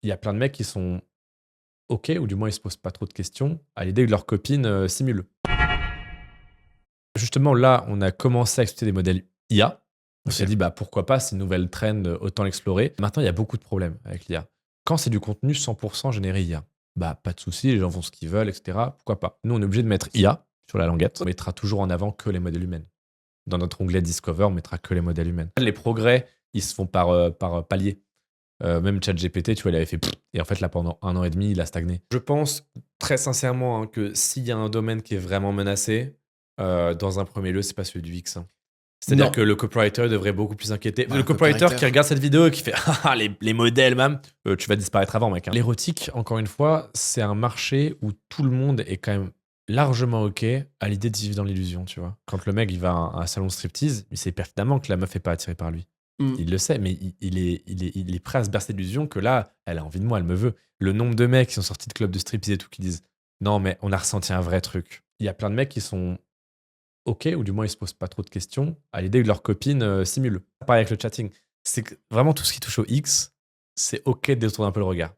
il y a plein de mecs qui sont OK, ou du moins ils se posent pas trop de questions, à l'idée que leur copine simule. Justement, là, on a commencé à exploiter des modèles IA. On s'est OK. dit, bah, pourquoi pas, c'est une nouvelle trend, autant l'explorer. Maintenant, il y a beaucoup de problèmes avec l'IA. Quand c'est du contenu 100% généré IA, bah, pas de souci, les gens font ce qu'ils veulent, etc. Pourquoi pas? Nous, on est obligé de mettre IA sur la languette. On mettra toujours en avant que les modèles humains. Dans notre onglet Discover, on mettra que les modèles humains. Les progrès, ils se font par palier. Même ChatGPT, tu vois, il avait fait pfff et en fait, là, pendant 1 an et demi, il a stagné. Je pense très sincèrement, hein, que s'il y a un domaine qui est vraiment menacé, dans un premier lieu, c'est pas celui du X, hein. C'est-à-dire Non. que le copywriter devrait beaucoup plus s'inquiéter. Bah, Le un copywriter copywriter. qui regarde cette vidéo et qui fait «Ah ah, les modèles, mam!» Tu vas disparaître avant, mec, hein. L'érotique, encore une fois, c'est un marché où tout le monde est quand même largement OK à l'idée de vivre dans l'illusion, tu vois? Quand le mec, il va à un salon de striptease, il sait pertinemment que la meuf est pas attirée par lui. Mmh. Il le sait, mais il est prêt à se bercer d'illusions que là, elle a envie de moi, elle me veut. Le nombre de mecs qui sont sortis de clubs de striptease et tout, qui disent: «Non, mais on a ressenti un vrai truc». Il y a plein de mecs qui sont OK, ou du moins ils se posent pas trop de questions, à l'idée que leur copine simule. Pareil avec le chatting. C'est que vraiment tout ce qui touche au X, c'est OK de détourner un peu le regard.